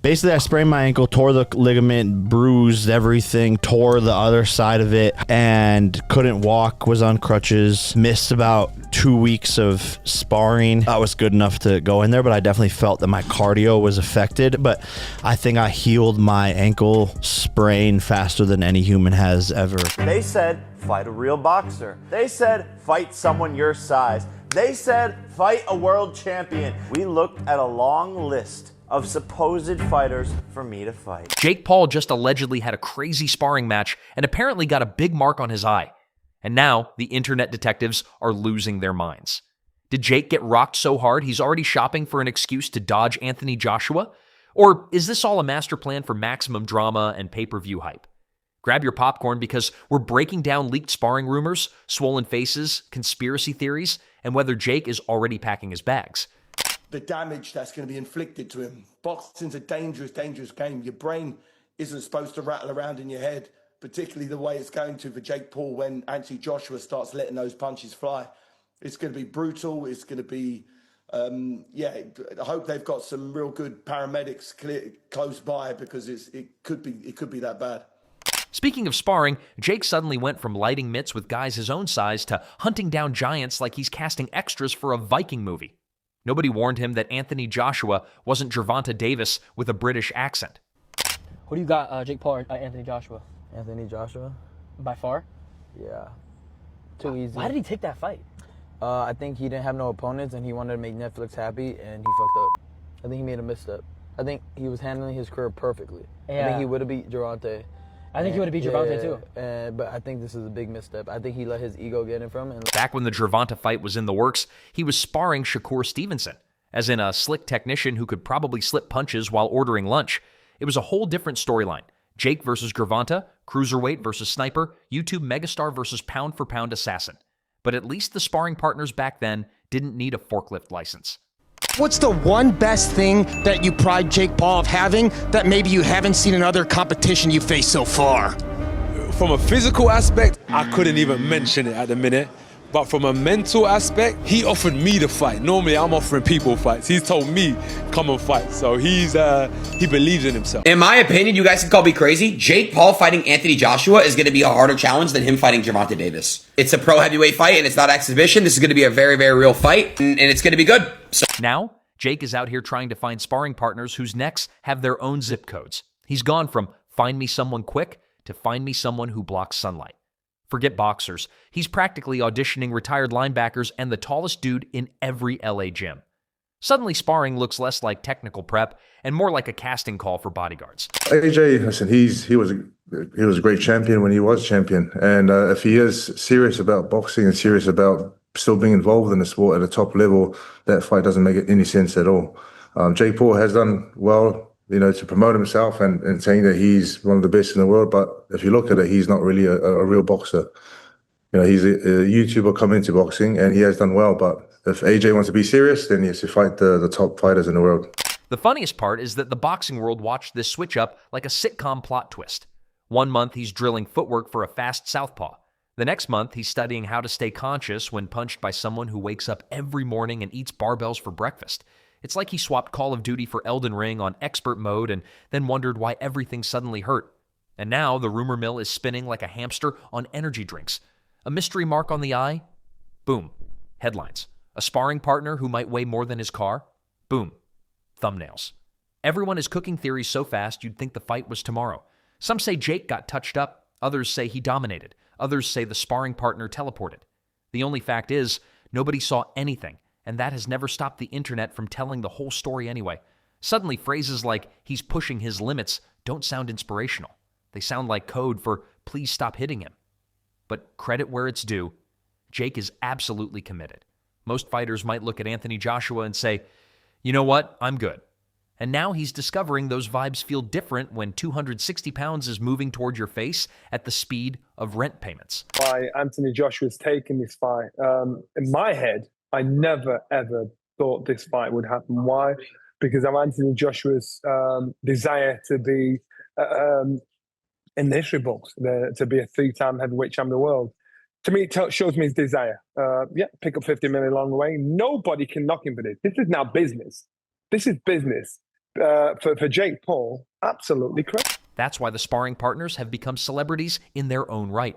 Basically, I sprained my ankle, tore the ligament, bruised everything, tore the other side of it, and couldn't walk, was on crutches, missed about 2 weeks of sparring. I was good enough to go in there, but I definitely felt that my cardio was affected. But I think I healed my ankle sprain faster than any human has ever. They said, fight a real boxer. They said, fight someone your size. They said, fight a world champion. We looked at a long list of supposed fighters for me to fight. Jake Paul just allegedly had a crazy sparring match and apparently got a big mark on his eye. And now the internet detectives are losing their minds. Did Jake get rocked so hard he's already shopping for an excuse to dodge Anthony Joshua? Or is this all a master plan for maximum drama and pay-per-view hype? Grab your popcorn because we're breaking down leaked sparring rumors, swollen faces, conspiracy theories, and whether Jake is already packing his bags. The damage that's going to be inflicted to him. Boxing's a dangerous, dangerous game. Your brain isn't supposed to rattle around in your head, particularly the way it's going to for Jake Paul when Anthony Joshua starts letting those punches fly. It's going to be brutal. It's going to be, I hope they've got some real good paramedics close by because it could be that bad. Speaking of sparring, Jake suddenly went from lighting mitts with guys his own size to hunting down giants like he's casting extras for a Viking movie. Nobody warned him that Anthony Joshua wasn't Gervonta Davis with a British accent. Who do you got, Jake Paul or Anthony Joshua? Anthony Joshua. By far? Yeah. Too easy. Why did he take that fight? I think he didn't have no opponents and he wanted to make Netflix happy and he fucked up. I think he made a misstep. I think he was handling his career perfectly. Yeah. I think he would have beat Gervonta. I think he would have beat Gervonta too. But I think this is a big misstep. I think he let his ego get in from him. Back when the Gervonta fight was in the works, he was sparring Shakur Stevenson, as in a slick technician who could probably slip punches while ordering lunch. It was a whole different storyline. Jake versus Gervonta, cruiserweight versus sniper, YouTube megastar versus pound-for-pound assassin. But at least the sparring partners back then didn't need a forklift license. What's the one best thing that you pride Jake Paul of having that maybe you haven't seen in other competition you faced so far? From a physical aspect, I couldn't even mention it at the minute. But from a mental aspect, he offered me the fight. Normally, I'm offering people fights. He's told me, come and fight. So he believes in himself. In my opinion, you guys can call me crazy. Jake Paul fighting Anthony Joshua is going to be a harder challenge than him fighting Gervonta Davis. It's a pro heavyweight fight, and it's not exhibition. This is going to be a very, very real fight, and it's going to be good. So now, Jake is out here trying to find sparring partners whose necks have their own zip codes. He's gone from find me someone quick to find me someone who blocks sunlight. Forget boxers. He's practically auditioning retired linebackers and the tallest dude in every LA gym. Suddenly, sparring looks less like technical prep and more like a casting call for bodyguards. AJ, listen, he was a great champion when he was champion, and if he is serious about boxing and serious about still being involved in the sport at a top level, that fight doesn't make any sense at all. Jake Paul has done well, to promote himself and saying that he's one of the best in the world. But if you look at it, he's not really a real boxer. He's a YouTuber come into boxing and he has done well. But if AJ wants to be serious, then he has to fight the top fighters in the world. The funniest part is that the boxing world watched this switch up like a sitcom plot twist. 1 month, he's drilling footwork for a fast southpaw. The next month, he's studying how to stay conscious when punched by someone who wakes up every morning and eats barbells for breakfast. It's like he swapped Call of Duty for Elden Ring on expert mode and then wondered why everything suddenly hurt. And now the rumor mill is spinning like a hamster on energy drinks. A mystery mark on the eye? Boom. Headlines. A sparring partner who might weigh more than his car? Boom. Thumbnails. Everyone is cooking theories so fast you'd think the fight was tomorrow. Some say Jake got touched up. Others say he dominated. Others say the sparring partner teleported. The only fact is, nobody saw anything. And that has never stopped the internet from telling the whole story anyway. Suddenly, phrases like, he's pushing his limits, don't sound inspirational. They sound like code for, please stop hitting him. But credit where it's due, Jake is absolutely committed. Most fighters might look at Anthony Joshua and say, you know what, I'm good. And now he's discovering those vibes feel different when 260 pounds is moving toward your face at the speed of rent payments. Why Anthony Joshua's taking this fight. In my head, I never, ever thought this fight would happen. Why? Because of Anthony Joshua's desire to be in the history books, to be a 3-time heavyweight champion of the world. To me, it shows me his desire. Pick up 50 million along the way. Nobody can knock him for this. This is now business. This is business. for Jake Paul, absolutely correct. That's why the sparring partners have become celebrities in their own right.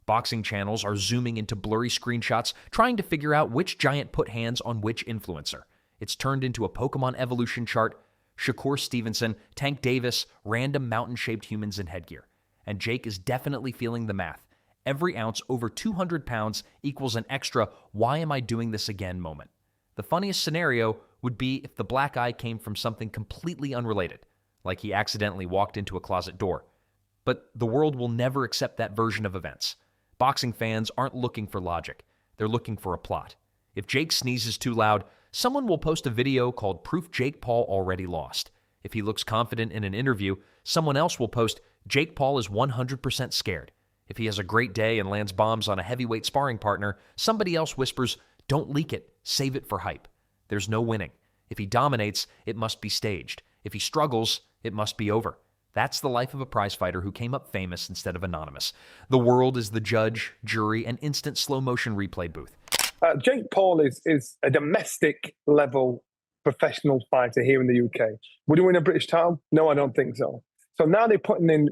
Boxing channels are zooming into blurry screenshots, trying to figure out which giant put hands on which influencer. It's turned into a Pokemon evolution chart. Shakur Stevenson, Tank Davis, random mountain-shaped humans in headgear. And Jake is definitely feeling the math. Every ounce over 200 pounds equals an extra "why am I doing this again" moment. The funniest scenario would be if the black eye came from something completely unrelated, like he accidentally walked into a closet door. But the world will never accept that version of events. Boxing fans aren't looking for logic. They're looking for a plot. If Jake sneezes too loud, someone will post a video called "Proof Jake Paul Already Lost." If he looks confident in an interview, someone else will post "Jake Paul is 100% scared." If he has a great day and lands bombs on a heavyweight sparring partner, somebody else whispers, "Don't leak it, save it for hype." There's no winning. If he dominates, it must be staged. If he struggles, it must be over. That's the life of a prizefighter who came up famous instead of anonymous. The world is the judge, jury, and instant slow-motion replay booth. Jake Paul is a domestic level professional fighter here in the UK. Would he win a British title? No, I don't think so. So now they're putting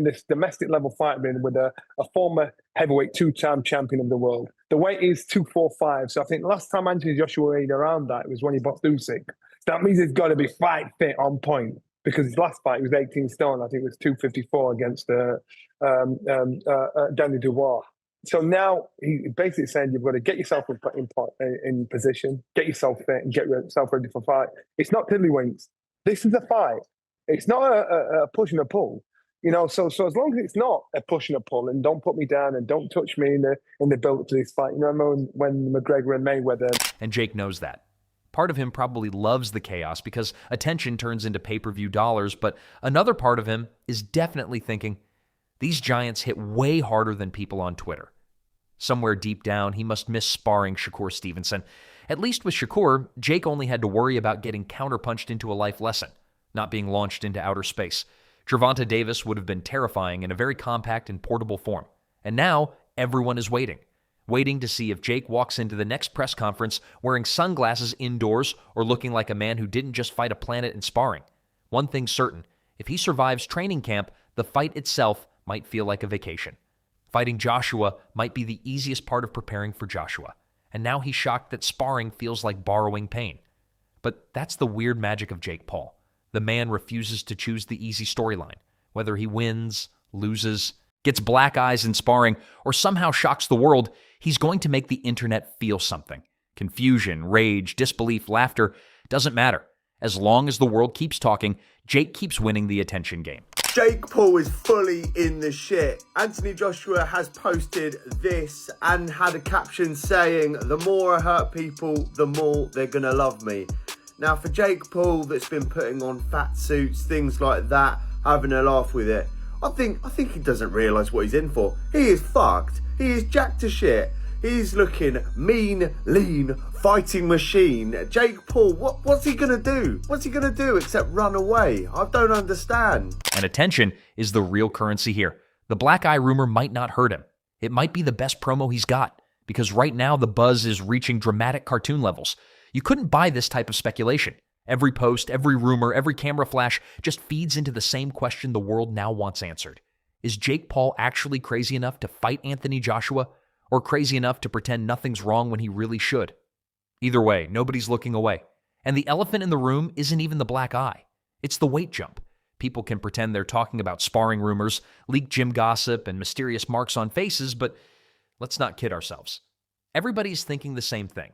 this domestic level fighter in with a former heavyweight 2-time champion of the world. The weight is 245. So I think last time Anthony Joshua weighed around that, it was when he boxed Usyk. That means he's got to be fight fit on point, because his last fight was 18 stone. I think it was 254 against Danny Dubois. So now he basically saying you've got to get yourself in position, get yourself fit, and get yourself ready for fight. It's not tiddlywinks. This is a fight. It's not a push and a pull, you know. So as long as it's not a push and a pull, and don't put me down and don't touch me in the build up to this fight. You know, when McGregor and Mayweather. And Jake knows that. Part of him probably loves the chaos because attention turns into pay-per-view dollars, but another part of him is definitely thinking, these giants hit way harder than people on Twitter. Somewhere deep down, he must miss sparring Shakur Stevenson. At least with Shakur, Jake only had to worry about getting counterpunched into a life lesson, not being launched into outer space. Gervonta Davis would have been terrifying in a very compact and portable form. And now, everyone is waiting to see if Jake walks into the next press conference wearing sunglasses indoors or looking like a man who didn't just fight a planet in sparring. One thing's certain, if he survives training camp, the fight itself might feel like a vacation. Fighting Joshua might be the easiest part of preparing for Joshua, and now he's shocked that sparring feels like borrowing pain. But that's the weird magic of Jake Paul. The man refuses to choose the easy storyline, whether he wins, loses, gets black eyes in sparring, or somehow shocks the world. He's going to make the internet feel something. Confusion, rage, disbelief, laughter, doesn't matter. As long as the world keeps talking, Jake keeps winning the attention game. Jake Paul is fully in the shit. Anthony Joshua has posted this and had a caption saying, "The more I hurt people, the more they're gonna love me." Now for Jake Paul, that's been putting on fat suits, things like that, having a laugh with it, I think he doesn't realise what he's in for. He is fucked. He is jacked to shit. He's looking mean, lean, fighting machine. Jake Paul, what's he going to do? What's he going to do except run away? I don't understand. And attention is the real currency here. The black eye rumor might not hurt him. It might be the best promo he's got, because right now the buzz is reaching dramatic cartoon levels. You couldn't buy this type of speculation. Every post, every rumor, every camera flash just feeds into the same question the world now wants answered. Is Jake Paul actually crazy enough to fight Anthony Joshua, or crazy enough to pretend nothing's wrong when he really should? Either way, nobody's looking away. And the elephant in the room isn't even the black eye. It's the weight jump. People can pretend they're talking about sparring rumors, leaked gym gossip, and mysterious marks on faces, but let's not kid ourselves. Everybody's thinking the same thing.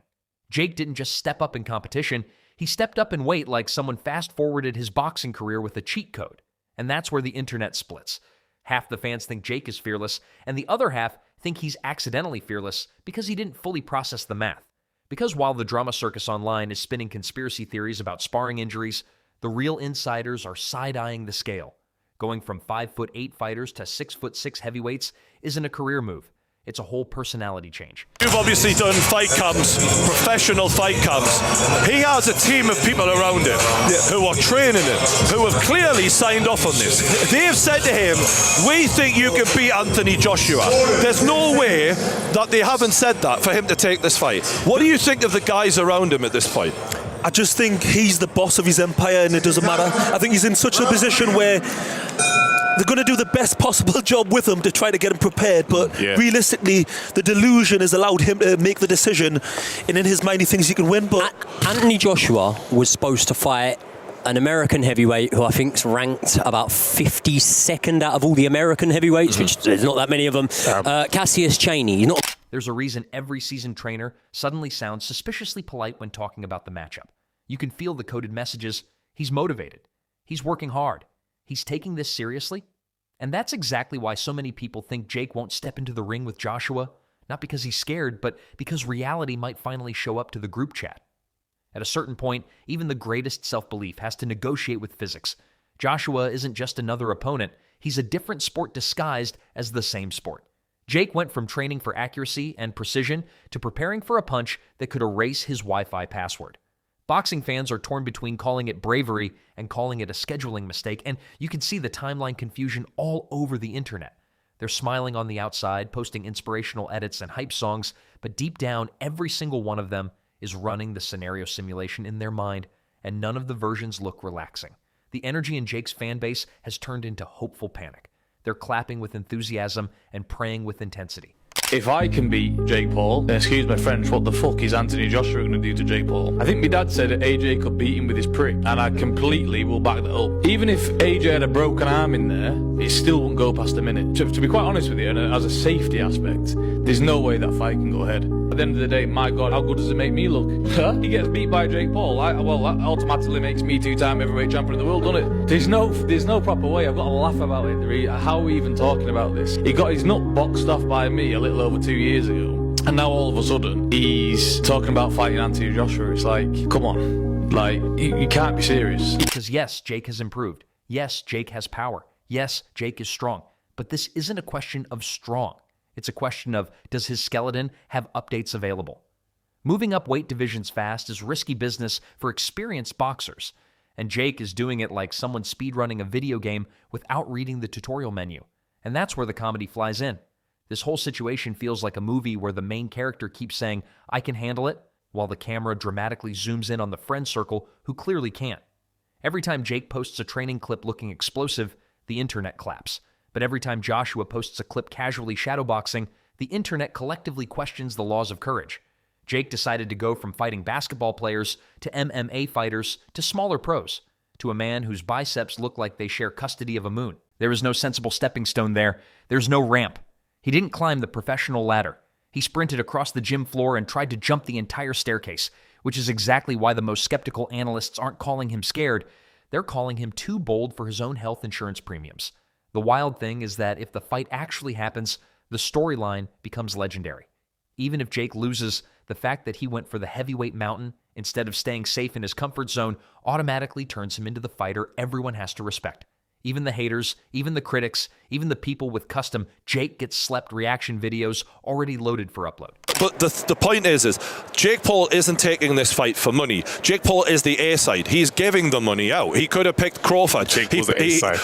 Jake didn't just step up in competition, he stepped up in weight like someone fast-forwarded his boxing career with a cheat code. And that's where the internet splits. Half the fans think Jake is fearless, and the other half think he's accidentally fearless because he didn't fully process the math. Because while the drama circus online is spinning conspiracy theories about sparring injuries, the real insiders are side-eyeing the scale. Going from 5'8" fighters to 6'6" heavyweights isn't a career move. It's a whole personality change. You've obviously done fight camps, professional fight camps. He has a team of people around him who are training him, who have clearly signed off on this. They've said to him, "We think you can beat Anthony Joshua." There's no way that they haven't said that for him to take this fight. What do you think of the guys around him at this point? I just think he's the boss of his empire and it doesn't matter. I think he's in such a position where they're going to do the best possible job with him to try to get him prepared, but realistically, the delusion has allowed him to make the decision, and in his mind he thinks he can win. But Anthony Joshua was supposed to fight an American heavyweight who I think's ranked about 52nd out of all the American heavyweights, which there's not that many of them. Cassius Chaney. He's not. There's a reason every seasoned trainer suddenly sounds suspiciously polite when talking about the matchup. You can feel the coded messages. He's motivated. He's working hard. He's taking this seriously. And that's exactly why so many people think Jake won't step into the ring with Joshua, not because he's scared, but because reality might finally show up to the group chat. At a certain point, even the greatest self-belief has to negotiate with physics. Joshua isn't just another opponent. He's a different sport disguised as the same sport. Jake went from training for accuracy and precision to preparing for a punch that could erase his Wi-Fi password. Boxing fans are torn between calling it bravery and calling it a scheduling mistake, and you can see the timeline confusion all over the internet. They're smiling on the outside, posting inspirational edits and hype songs, but deep down, every single one of them is running the scenario simulation in their mind, and none of the versions look relaxing. The energy in Jake's fan base has turned into hopeful panic. They're clapping with enthusiasm and praying with intensity. If I can beat Jake Paul, excuse my French, what the fuck is Anthony Joshua going to do to Jake Paul? I think my dad said that AJ could beat him with his prick, and I completely will back that up. Even if AJ had a broken arm in there, it still wouldn't go past a minute. To be quite honest with you, and as a safety aspect, there's no way that fight can go ahead. At the end of the day, my God, how good does it make me look? He gets beat by Jake Paul. Well, that automatically makes me two-time heavyweight champion of the world, doesn't it? There's no proper way. I've got to laugh about it. How are we even talking about this? He got his nut boxed off by me a little over 2 years ago, and now all of a sudden he's talking about fighting Anthony Joshua. It's like, come on, like you can't be serious. Because yes, Jake has improved. Yes, Jake has power. Yes, Jake is strong. But this isn't a question of strong. It's a question of, does his skeleton have updates available? Moving up weight divisions fast is risky business for experienced boxers, and Jake is doing it like someone speedrunning a video game without reading the tutorial menu. And that's where the comedy flies in. This whole situation feels like a movie where the main character keeps saying, "I can handle it," while the camera dramatically zooms in on the friend circle who clearly can't. Every time Jake posts a training clip looking explosive, the internet claps. But every time Joshua posts a clip casually shadowboxing, the internet collectively questions the laws of courage. Jake decided to go from fighting basketball players to MMA fighters to smaller pros, to a man whose biceps look like they share custody of a moon. There is no sensible stepping stone there. There's no ramp. He didn't climb the professional ladder. He sprinted across the gym floor and tried to jump the entire staircase, which is exactly why the most skeptical analysts aren't calling him scared. They're calling him too bold for his own health insurance premiums. The wild thing is that if the fight actually happens, the storyline becomes legendary. Even if Jake loses, the fact that he went for the heavyweight mountain instead of staying safe in his comfort zone automatically turns him into the fighter everyone has to respect. Even the haters, even the critics, even the people with custom Jake gets slept reaction videos already loaded for upload. But the point is Jake Paul isn't taking this fight for money. Jake Paul is the A side. He's giving the money out. He could have picked Crawford. Jake Paul's the A side.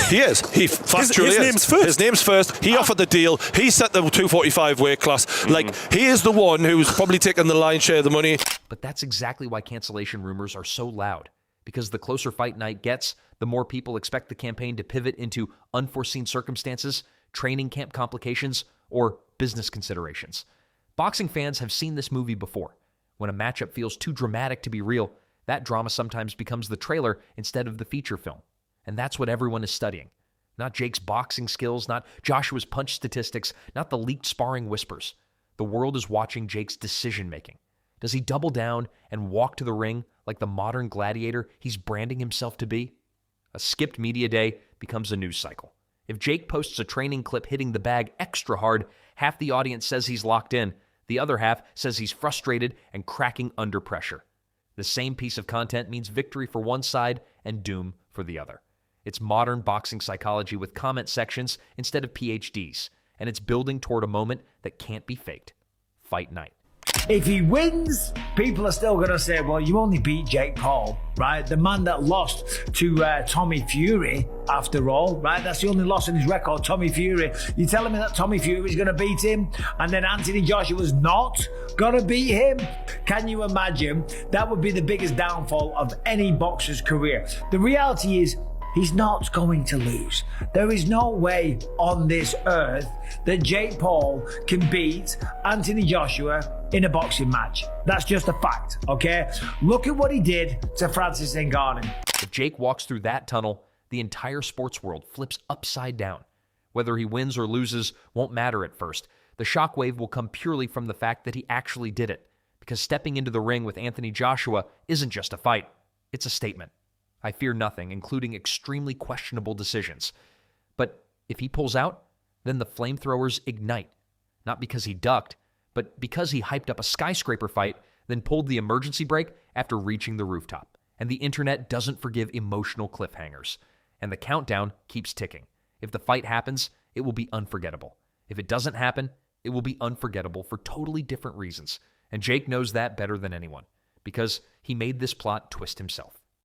He is. He factually his is. name's first. His name's first. He offered the deal. He set the 245 weight class. Like, he is the one who's probably taking the lion's share of the money. But that's exactly why cancellation rumors are so loud. Because the closer fight night gets, the more people expect the campaign to pivot into unforeseen circumstances, training camp complications, or business considerations. Boxing fans have seen this movie before. When a matchup feels too dramatic to be real, that drama sometimes becomes the trailer instead of the feature film. And that's what everyone is studying. Not Jake's boxing skills, not Joshua's punch statistics, not the leaked sparring whispers. The world is watching Jake's decision-making. Does he double down and walk to the ring like the modern gladiator he's branding himself to be? A skipped media day becomes a news cycle. If Jake posts a training clip hitting the bag extra hard, half the audience says he's locked in. The other half says he's frustrated and cracking under pressure. The same piece of content means victory for one side and doom for the other. It's modern boxing psychology with comment sections instead of PhDs, and it's building toward a moment that can't be faked. Fight night. If he wins, people are still going to say, well, you only beat Jake Paul, right? The man that lost to Tommy Fury, after all, right? That's the only loss in his record, Tommy Fury. You're telling me that Tommy Fury is going to beat him and then Anthony Joshua's not going to beat him? Can you imagine? That would be the biggest downfall of any boxer's career. The reality is, he's not going to lose. There is no way on this earth that Jake Paul can beat Anthony Joshua in a boxing match. That's just a fact, okay? Look at what he did to Francis Ngannou. If Jake walks through that tunnel, the entire sports world flips upside down. Whether he wins or loses won't matter at first. The shockwave will come purely from the fact that he actually did it. Because stepping into the ring with Anthony Joshua isn't just a fight, it's a statement. I fear nothing, including extremely questionable decisions. But if he pulls out, then the flamethrowers ignite. Not because he ducked, but because he hyped up a skyscraper fight, then pulled the emergency brake after reaching the rooftop. And the internet doesn't forgive emotional cliffhangers. And the countdown keeps ticking. If the fight happens, it will be unforgettable. If it doesn't happen, it will be unforgettable for totally different reasons. And Jake knows that better than anyone, because he made this plot twist himself.